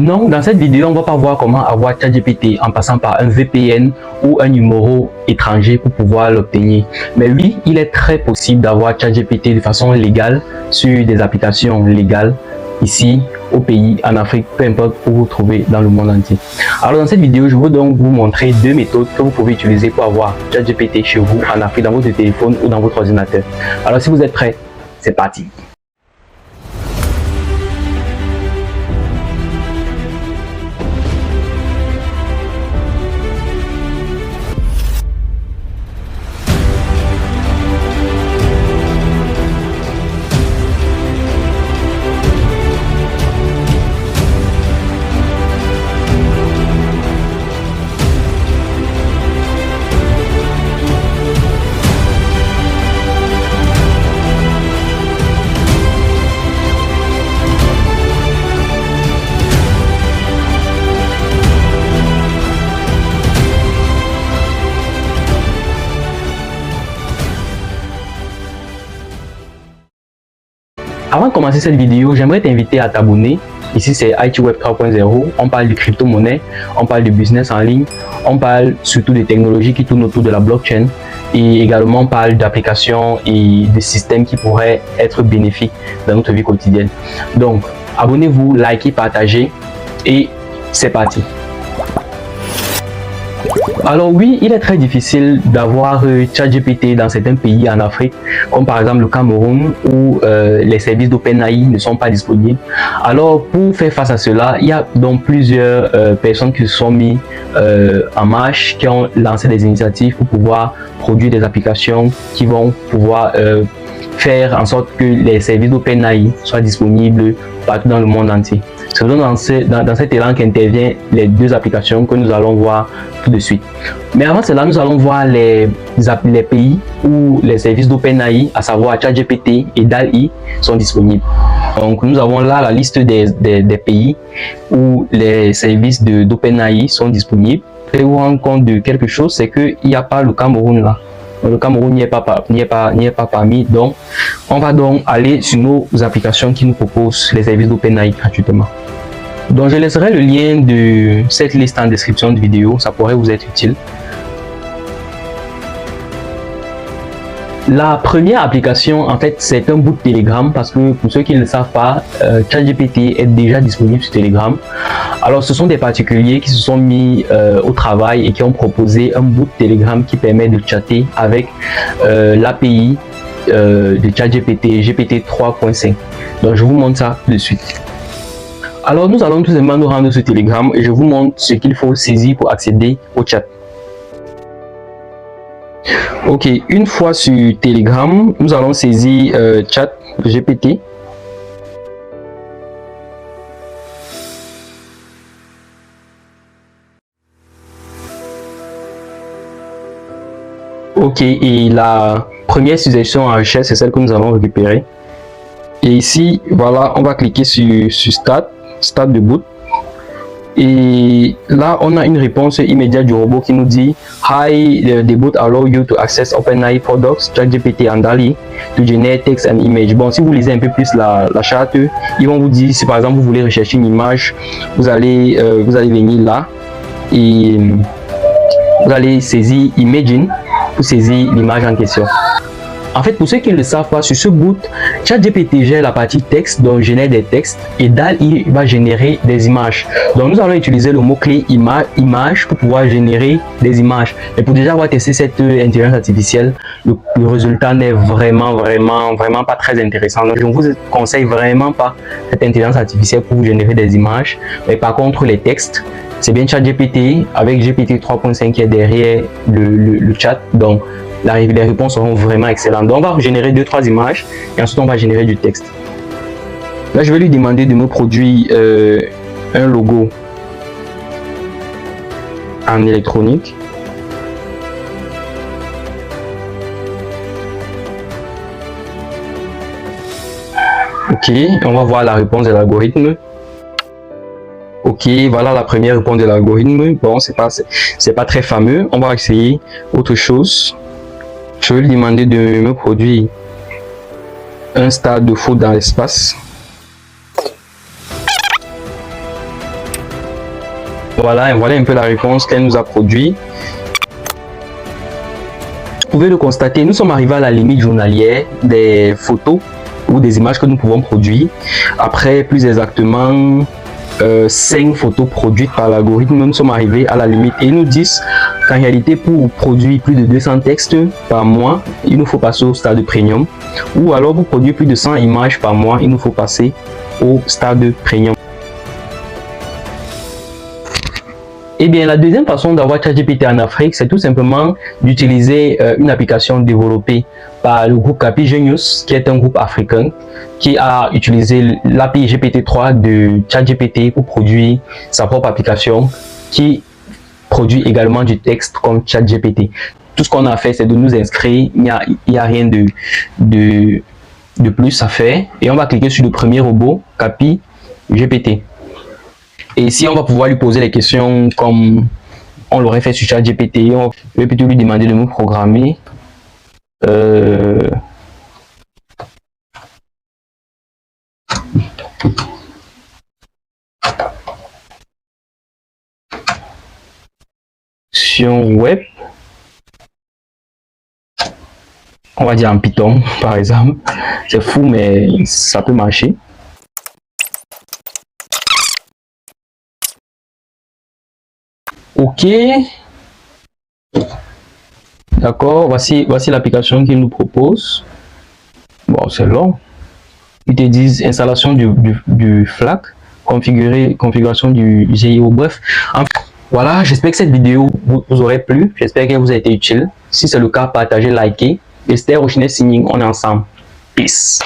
Non, dans cette vidéo, on va pas voir comment avoir ChatGPT en passant par un VPN ou un numéro étranger pour pouvoir l'obtenir. Mais oui, il est très possible d'avoir ChatGPT de façon légale sur des applications légales ici au pays, en Afrique, peu importe où vous vous trouvez dans le monde entier. Alors dans cette vidéo, je veux donc vous montrer deux méthodes que vous pouvez utiliser pour avoir ChatGPT chez vous en Afrique, dans votre téléphone ou dans votre ordinateur. Alors si vous êtes prêts, c'est parti. Avant de commencer cette vidéo, j'aimerais t'inviter à t'abonner. Ici, c'est IT Web 3.0. On parle de crypto-monnaie, on parle de business en ligne, on parle surtout des technologies qui tournent autour de la blockchain et également on parle d'applications et de systèmes qui pourraient être bénéfiques dans notre vie quotidienne. Donc, abonnez-vous, likez, partagez et c'est parti. Alors oui, il est très difficile d'avoir ChatGPT dans certains pays en Afrique, comme par exemple le Cameroun, où les services d'OpenAI ne sont pas disponibles. Alors pour faire face à cela, il y a donc plusieurs personnes qui se sont mis en marche, qui ont lancé des initiatives pour pouvoir produire des applications qui vont pouvoir faire en sorte que les services d'OpenAI soient disponibles partout dans le monde entier. C'est donc dans cet élan qu'interviennent les deux applications que nous allons voir tout de suite. Mais avant cela, nous allons voir les pays où les services d'OpenAI, à savoir ChatGPT et DALL-E, sont disponibles. Donc nous avons là la liste des pays où les services d'OpenAI sont disponibles. Et vous rendre compte de quelque chose, c'est qu'il n'y a pas le Cameroun là. Le Cameroun n'y est pas parmi, donc on va donc aller sur nos applications qui nous proposent les services d'OpenAI gratuitement. Donc je laisserai le lien de cette liste en description de vidéo, ça pourrait vous être utile. La première application, en fait, c'est un bout de Telegram parce que pour ceux qui ne le savent pas, ChatGPT est déjà disponible sur Telegram. Alors, ce sont des particuliers qui se sont mis au travail et qui ont proposé un bout de Telegram qui permet de chatter avec l'API de ChatGPT, GPT 3.5. Donc, je vous montre ça de suite. Alors, nous allons tout simplement nous rendre sur Telegram et je vous montre ce qu'il faut saisir pour accéder au chat. Ok, une fois sur Telegram, nous allons saisir chat GPT. Ok, et la première suggestion en recherche, c'est celle que nous allons récupérer. Et ici, voilà, on va cliquer sur Start de boot. Et là, on a une réponse immédiate du robot qui nous dit Hi, the boot allow you to access OpenAI products, ChatGPT and DALL-E to generate text and image. Bon, si vous lisez un peu plus la charte, ils vont vous dire si par exemple vous voulez rechercher une image, vous allez venir là et vous allez saisir Imagine pour saisir l'image en question. En fait, pour ceux qui ne le savent pas, sur ce boot, ChatGPT gère la partie texte, donc génère des textes, et DALL-E va générer des images. Donc nous allons utiliser le mot-clé image pour pouvoir générer des images. Et pour déjà avoir testé cette intelligence artificielle, le résultat n'est vraiment pas très intéressant. Donc je ne vous conseille vraiment pas cette intelligence artificielle pour vous générer des images. Mais par contre, les textes, c'est bien ChatGPT avec GPT 3.5 qui est derrière le chat. Donc les réponses seront vraiment excellentes. Donc on va générer 2-3 images et ensuite on va générer du texte. Là je vais lui demander de me produire un logo en électronique. Ok, on va voir la réponse de l'algorithme. Ok, voilà la première réponse de l'algorithme. Bon, c'est pas très fameux. On va essayer autre chose. Je vais lui demander de me produire un stade de foot dans l'espace. Voilà un peu la réponse qu'elle nous a produit. Vous pouvez le constater, nous sommes arrivés à la limite journalière des photos ou des images que nous pouvons produire. Après plus exactement 5 photos produites par l'algorithme, nous sommes arrivés à la limite et ils nous disent qu'en réalité pour produire plus de 200 textes par mois, il nous faut passer au stade premium, ou alors pour produire plus de 100 images par mois, il nous faut passer au stade premium. Eh bien, la deuxième façon d'avoir ChatGPT en Afrique, c'est tout simplement d'utiliser une application développée par le groupe Capi Genius, qui est un groupe africain, qui a utilisé l'API GPT-3 de ChatGPT pour produire sa propre application, qui produit également du texte comme ChatGPT. Tout ce qu'on a fait, c'est de nous inscrire, il n'y a rien de plus à faire. Et on va cliquer sur le premier robot, Capi GPT. Et ici, on va pouvoir lui poser les questions comme on l'aurait fait sur ChatGPT. On va plutôt lui demander de nous programmer. Web. On va dire en Python, par exemple. C'est fou, mais ça peut marcher. Ok, d'accord, voici l'application qu'il nous propose. Bon, c'est long. Ils te disent installation du FLAC, configuration du GIO, bref. Voilà, j'espère que cette vidéo vous aurait plu, j'espère qu'elle vous a été utile. Si c'est le cas, partagez, likez. Et c'était Rochinet Signing, on est ensemble. Peace.